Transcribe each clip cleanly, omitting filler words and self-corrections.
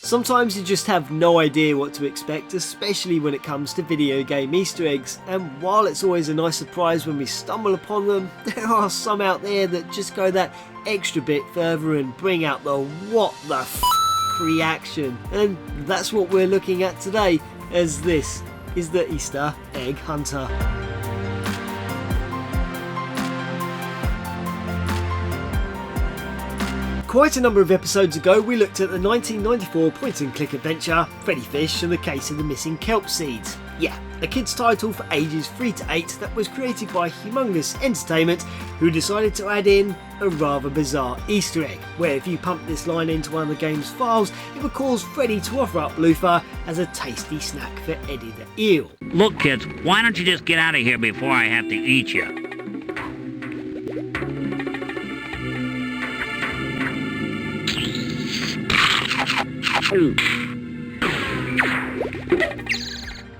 Sometimes you just have no idea what to expect, especially when it comes to video game Easter eggs, and while it's always a nice surprise when we stumble upon them, there are some out there that just go that extra bit further and bring out the what the f*** reaction, and that's what we're looking at today, as this is the Easter Egg Hunter. Quite a number of episodes ago we looked at the 1994 point-and-click adventure Freddy Fish and the Case of the Missing Kelp Seeds. Yeah, a kids title for ages 3 to 8 that was created by Humongous Entertainment, who decided to add in a rather bizarre Easter egg, where if you pump this line into one of the game's files, it would cause Freddy to offer up Luther as a tasty snack for Eddie the Eel. Look kids, why don't you just get out of here before I have to eat you?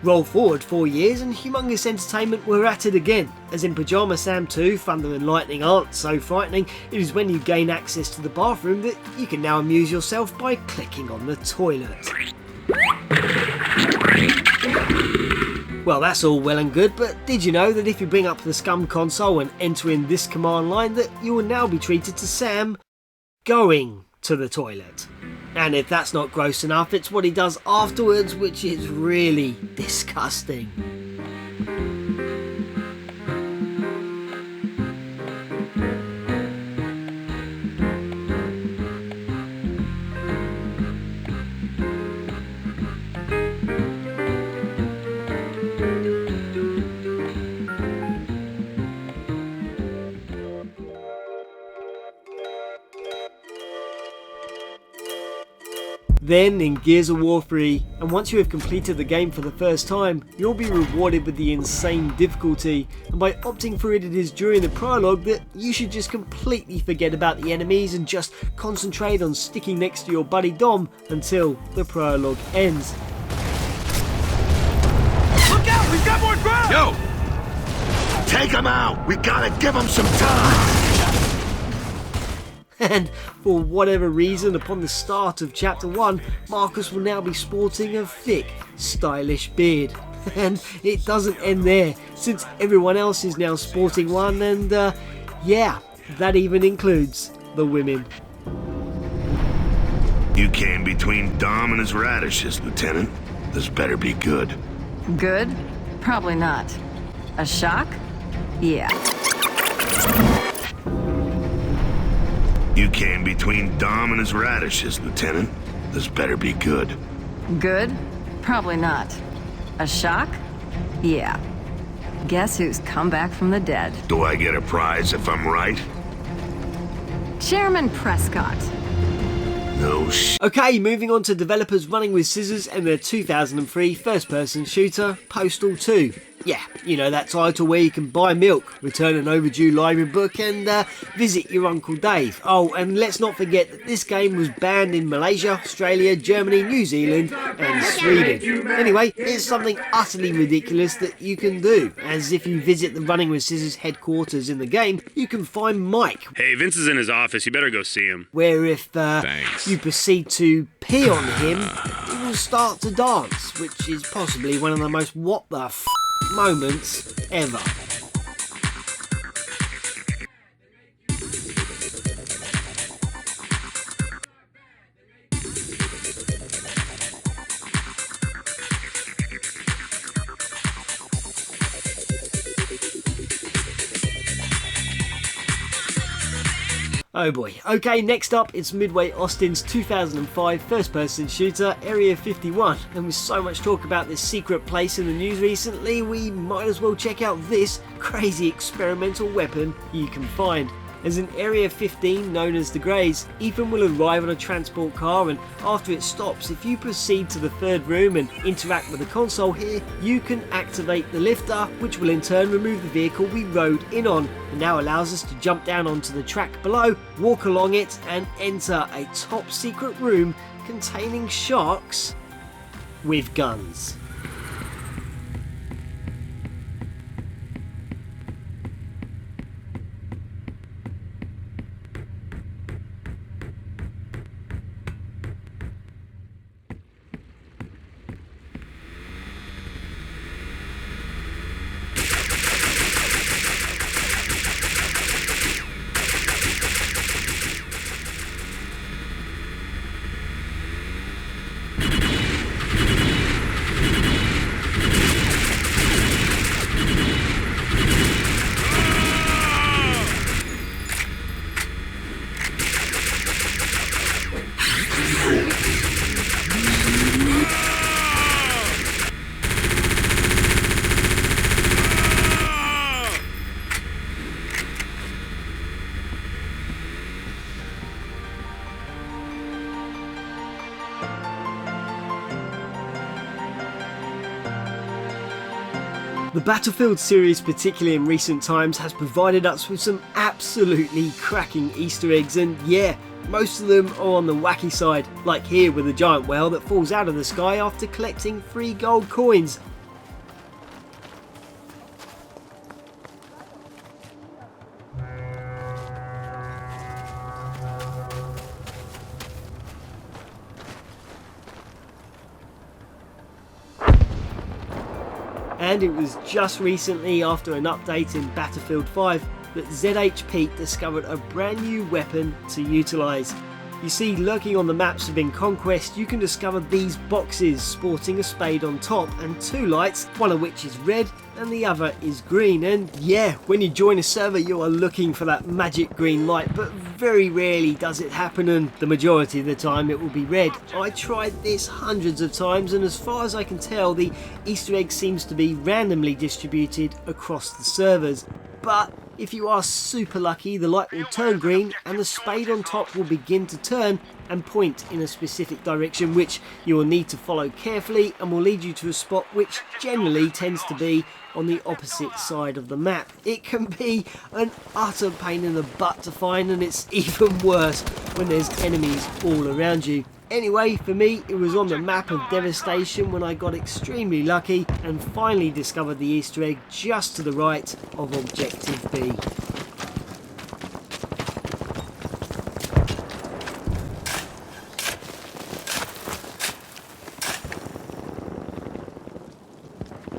Roll forward 4 years and Humongous Entertainment were at it again, as in Pajama Sam 2, Thunder and Lightning aren't so frightening. It is when you gain access to the bathroom that you can now amuse yourself by clicking on the toilet. Well, that's all well and good, but did you know that if you bring up the Scum console and enter in this command line that you will now be treated to Sam going to the toilet? And if that's not gross enough, it's what he does afterwards, which is really disgusting. Then in Gears of War 3, and once you have completed the game for the first time, you'll be rewarded with the insane difficulty, and by opting for it is during the prologue that you should just completely forget about the enemies and just concentrate on sticking next to your buddy Dom until the prologue ends. Look out, we've got more ground! Yo! Take him out! We gotta give him some time! And for whatever reason, upon the start of Chapter 1, Marcus will now be sporting a thick, stylish beard. And it doesn't end there, since everyone else is now sporting one, and yeah, that even includes the women. You came between Dom and his radishes, Lieutenant. This better be good. Good? Probably not. A shock? Yeah. You came between Dom and his radishes, Lieutenant. This better be good. Good? Probably not. A shock? Yeah. Guess who's come back from the dead? Do I get a prize if I'm right? Chairman Prescott. No sh**. Okay, moving on to developers running with scissors and their 2003 first-person shooter, Postal 2. Yeah, you know that title where you can buy milk, return an overdue library book and visit your Uncle Dave. Oh, and let's not forget that this game was banned in Malaysia, Australia, Germany, New Zealand and Sweden. Anyway, here's something utterly ridiculous that you can do, as if you visit the Running with Scissors headquarters in the game, you can find Mike. Hey, Vince is in his office, you better go see him. Where if you proceed to pee on him, he will start to dance, which is possibly one of the most what the f*** moments ever. Oh boy. Okay, next up it's Midway Austin's 2005 first-person shooter, Area 51. And with so much talk about this secret place in the news recently, we might as well check out this crazy experimental weapon you can find. As in Area 15, known as the Greys, Ethan will arrive on a transport car, and after it stops, if you proceed to the third room and interact with the console here, you can activate the lifter, which will in turn remove the vehicle we rode in on, and now allows us to jump down onto the track below, walk along it, and enter a top secret room containing sharks with guns. The Battlefield series, particularly in recent times, has provided us with some absolutely cracking Easter eggs, and yeah, most of them are on the wacky side, like here with a giant whale that falls out of the sky after collecting 3 gold coins. And it was just recently, after an update in Battlefield 5, that ZH Pete discovered a brand new weapon to utilise. You see, lurking on the maps of In Conquest, you can discover these boxes sporting a spade on top and 2 lights, one of which is red and the other is green. And yeah, when you join a server you are looking for that magic green light, but very rarely does it happen, and the majority of the time it will be red. I tried this hundreds of times, and as far as I can tell, the Easter egg seems to be randomly distributed across the servers. But if you are super lucky, the light will turn green and the spade on top will begin to turn and point in a specific direction, which you will need to follow carefully and will lead you to a spot which generally tends to be on the opposite side of the map. It can be an utter pain in the butt to find, and it's even worse when there's enemies all around you. Anyway, for me, it was on the map of Devastation when I got extremely lucky and finally discovered the Easter egg just to the right of Objective B.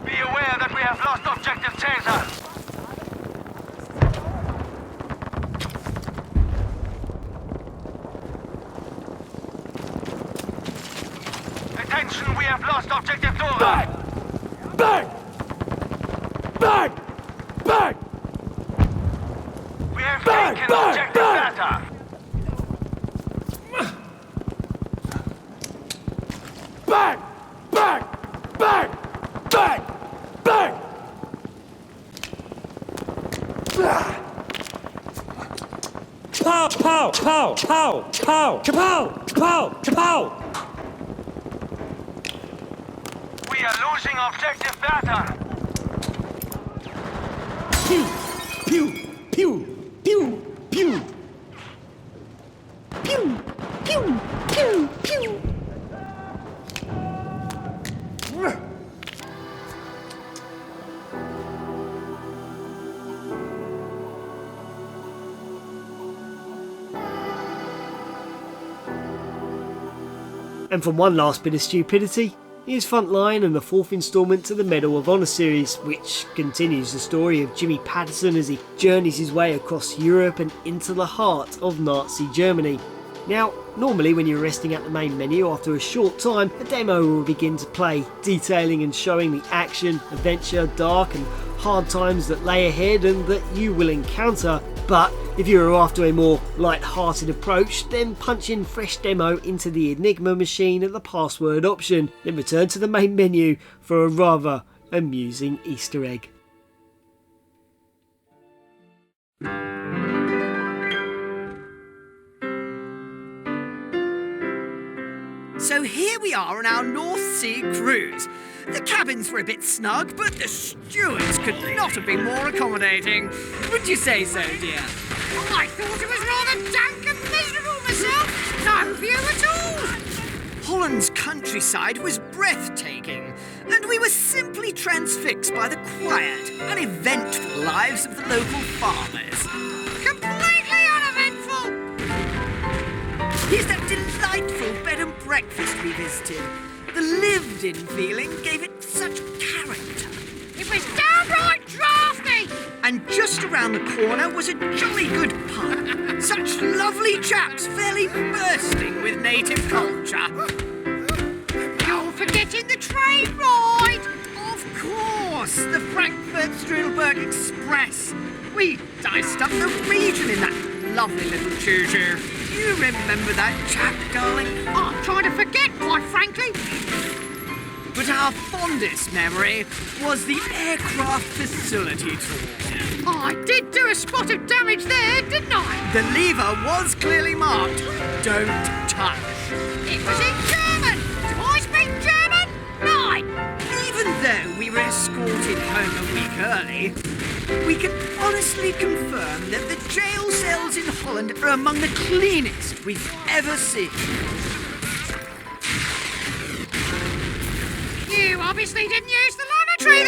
Be aware that we have lost Objective Taser. Attention, we have lost Objective Dora. Bang! Bang! Bang! Bang! We have Bang, taken bang, Objective bang. Beta. Bang! Bang! Bang! Bang! Bang! Pow! Pow! Pow! Pow! Pow! Kapow! Kapow! Kapow! We are losing Objective Beta. Pew! Pew! Pew! Pew! Pew! Pew! Pew! Pew! Pew! And from one last bit of stupidity, here's Frontline and the 4th instalment to the Medal of Honor series, which continues the story of Jimmy Patterson as he journeys his way across Europe and into the heart of Nazi Germany. Now, normally when you're resting at the main menu after a short time, a demo will begin to play, detailing and showing the action, adventure, dark and hard times that lay ahead and that you will encounter. But if you are after a more light-hearted approach, then punch in fresh demo into the Enigma machine at the password option, then return to the main menu for a rather amusing Easter egg. So here we are on our North Sea cruise. The cabins were a bit snug, but the stewards could not have been more accommodating. Wouldn't you say so, dear? I thought it was rather dank and miserable myself. No view at all. Holland's countryside was breathtaking, and we were simply transfixed by the quiet, uneventful lives of the local farmers. Completely uneventful. Here's that delightful bed and breakfast we visited. The lived-in feeling gave it such character. It was downright drafty. And just around the corner was a jolly good pub. Such lovely chaps, fairly bursting with native culture. You're forgetting the train ride. Of course, the Frankfurt-Strelberg Express. We diced up the region in that lovely little choo-choo. You remember that chap, darling? I'm trying to forget, quite frankly. But our fondest memory was the aircraft facility tour. I did do a spot of damage there, didn't I? The lever was clearly marked. Don't touch. It was in German. escorted home a week early, we can honestly confirm that the jail cells in Holland are among the cleanest we've ever seen. You obviously didn't use the lavatory